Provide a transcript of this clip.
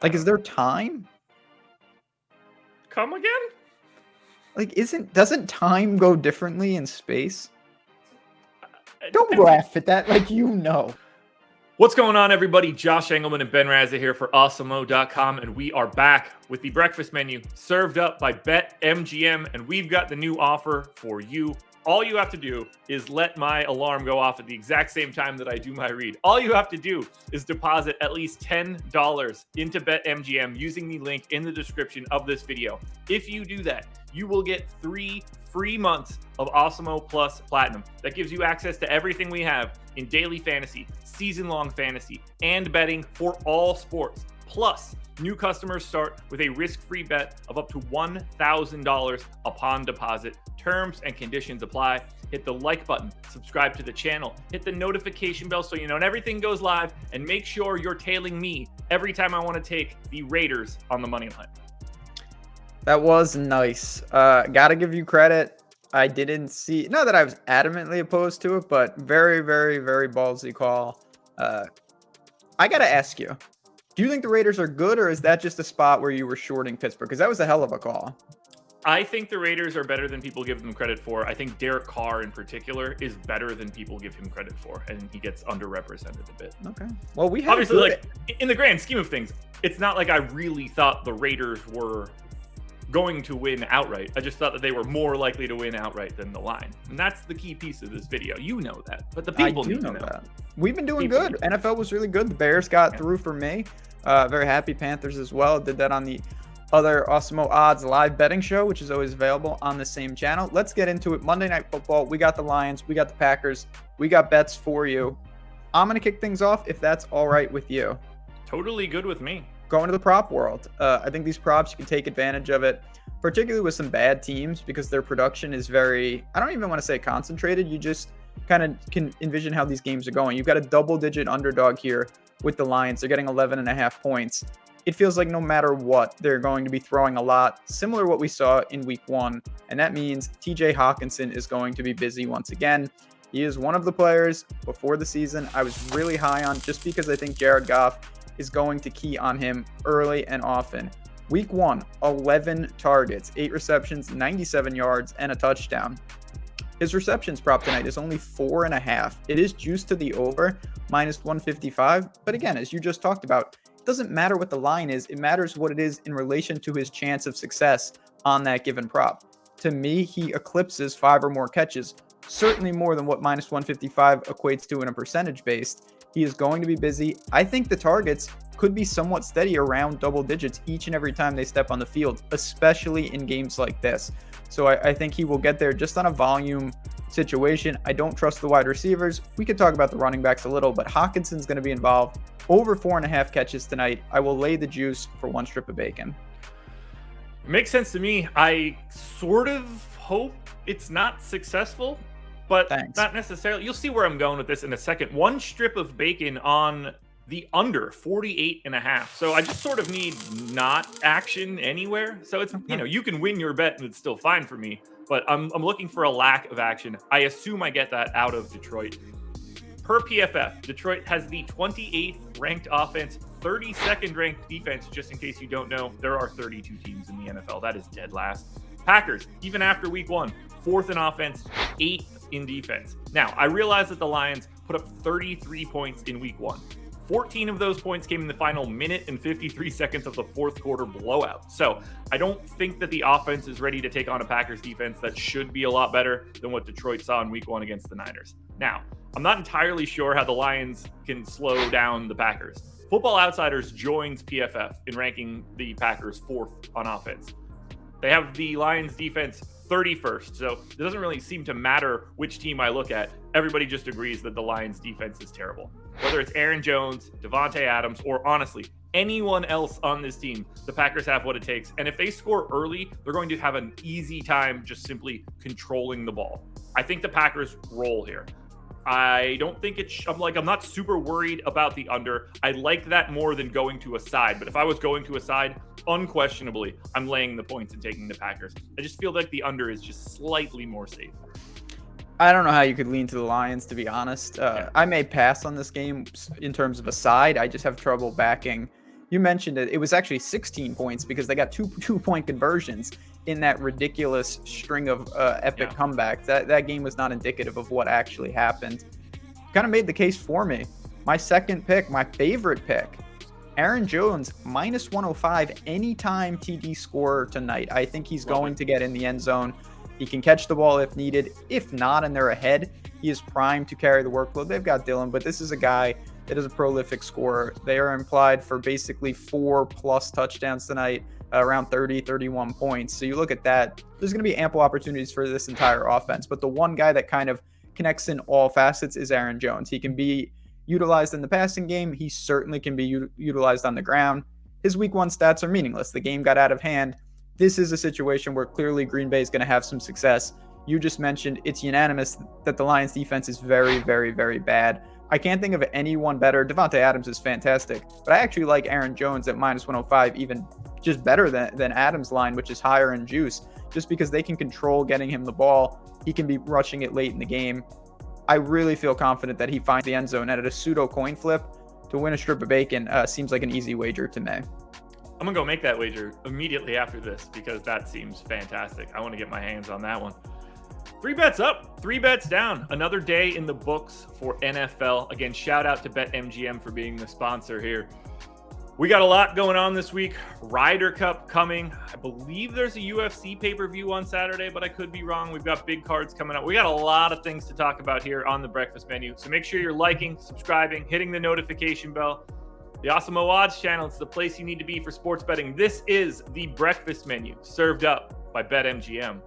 Like, is there time? Come again? Like, doesn't time go differently in space? It Don't depends. laugh at that like you know. What's going on, everybody? Josh Engleman and Ben Rasa here for Awesemo.com, and we are back with the breakfast menu served up by BetMGM, and we've got the new offer for you. All you have to do is let my alarm go off at the exact same time that I do my read. All you have to do is deposit at least $10 into BetMGM using the link in the description of this video. If you do that, you will get 3 free months of Awesemo Plus Platinum. That gives you access to everything we have in daily fantasy, season-long fantasy, and betting for all sports. Plus, new customers start with a risk-free bet of up to $1,000 upon deposit. Terms and conditions apply. Hit the like button, subscribe to the channel, hit the notification bell so you know when everything goes live, and make sure you're tailing me every time I want to take the Raiders on the money line. That was nice. Gotta give you credit. I didn't see, not that I was adamantly opposed to it, but very, very, very ballsy call. I gotta ask you, do you think the Raiders are good, or is that just a spot where you were shorting Pittsburgh? Because that was a hell of a call. I think the Raiders are better than people give them credit for. I think Derek Carr in particular is better than people give him credit for, and he gets underrepresented a bit. Okay. Well, we have obviously, like, in the grand scheme of things, it's not like I really thought the Raiders were going to win outright. I just thought that they were more likely to win outright than the line. And that's the key piece of this video. You know that, but the people need to know that. We've been doing good. NFL was really good. The Bears got through for me. Very happy. Panthers as well. Did that on the other Awesemo Odds live betting show, which is always available on the same channel. Let's get into it. Monday Night Football. We got the Lions. We got the Packers. We got bets for you. I'm going to kick things off if that's all right with you. Totally good with me. Going to the prop world. I think these props, you can take advantage of it, particularly with some bad teams, because their production is very, I don't even want to say concentrated. You just kind of can envision how these games are going. You've got a double-digit underdog here with the Lions. They're getting 11.5 points. It feels like no matter what, they're going to be throwing a lot, similar to what we saw in week 1. And that means TJ Hockenson is going to be busy once again. He is one of the players before the season I was really high on, just because I think Jared Goff is going to key on him early and often. Week 1, 11 targets, 8 receptions, 97 yards, and a touchdown. His receptions prop tonight is only 4.5. It is juiced to the over, minus 155. But again, as you just talked about, it doesn't matter what the line is. It matters what it is in relation to his chance of success on that given prop. To me, he eclipses 5 or more catches, certainly more than what minus 155 equates to in a percentage based. He is going to be busy. I think the targets could be somewhat steady around double digits each and every time they step on the field, especially in games like this. So I think he will get there just on a volume situation. I don't trust the wide receivers. We could talk about the running backs a little, but Hockenson's going to be involved. Over 4.5 catches tonight. I will lay the juice for 1 strip of bacon. Makes sense to me. I sort of hope it's not successful, but not necessarily. You'll see where I'm going with this in a second. 1 strip of bacon on the under 48.5. So I just sort of need not action anywhere. So it's, you know, you can win your bet and it's still fine for me, but I'm looking for a lack of action. I assume I get that out of Detroit. Per PFF, Detroit has the 28th ranked offense, 32nd ranked defense. Just in case you don't know, there are 32 teams in the NFL. That is dead last. Packers, even after week 1, 4th in offense, 8th in defense. Now, I realize that the Lions put up 33 points in week 1. 14 of those points came in the final minute and 53 seconds of the 4th quarter blowout. So I don't think that the offense is ready to take on a Packers defense that should be a lot better than what Detroit saw in week 1 against the Niners. Now, I'm not entirely sure how the Lions can slow down the Packers. Football Outsiders joins PFF in ranking the Packers 4th on offense. They have the Lions defense 31st, so it doesn't really seem to matter which team I look at. Everybody just agrees that the Lions defense is terrible. Whether it's Aaron Jones, Devontae Adams, or honestly, anyone else on this team, the Packers have what it takes. And if they score early, they're going to have an easy time just simply controlling the ball. I think the Packers roll here. I don't think I'm not super worried about the under. I like that more than going to a side. But if I was going to a side, unquestionably, I'm laying the points and taking the Packers. I just feel like the under is just slightly more safe. I don't know how you could lean to the Lions, to be honest. I may pass on this game in terms of a side. I just have trouble backing You mentioned it. It was actually 16 points because they got two-point conversions in that ridiculous string of epic comebacks. That game was not indicative of what actually happened. Kind of made the case for me. My second pick, my favorite pick, Aaron Jones, minus 105 anytime TD scorer tonight. I think he's going to get in the end zone. He can catch the ball if needed. If not, and they're ahead, he is primed to carry the workload. They've got Dylan, but this is a guy that is a prolific scorer. They are implied for basically 4+ touchdowns tonight, around 30, 31 points. So you look at that, there's going to be ample opportunities for this entire offense. But the one guy that kind of connects in all facets is Aaron Jones. He can be utilized in the passing game. He certainly can be utilized on the ground. His week 1 stats are meaningless. The game got out of hand. This is a situation where clearly Green Bay is going to have some success. You just mentioned it's unanimous that the Lions defense is very, very, very bad. I can't think of anyone better. Devontae Adams is fantastic, but I actually like Aaron Jones at minus 105 even just better than Adams' line, which is higher in juice, just because they can control getting him the ball. He can be rushing it late in the game. I really feel confident that he finds the end zone, and at a pseudo coin flip to win a strip of bacon seems like an easy wager to me. I'm going to go make that wager immediately after this because that seems fantastic. I want to get my hands on that one. 3 bets up, 3 bets down. Another day in the books for NFL. Again, shout out to BetMGM for being the sponsor here. We got a lot going on this week. Ryder Cup coming. I believe there's a UFC pay-per-view on Saturday, but I could be wrong. We've got big cards coming up. We got a lot of things to talk about here on the breakfast menu. So make sure you're liking, subscribing, hitting the notification bell. The Awesemo Odds channel, it's the place you need to be for sports betting. This is the breakfast menu served up by BetMGM.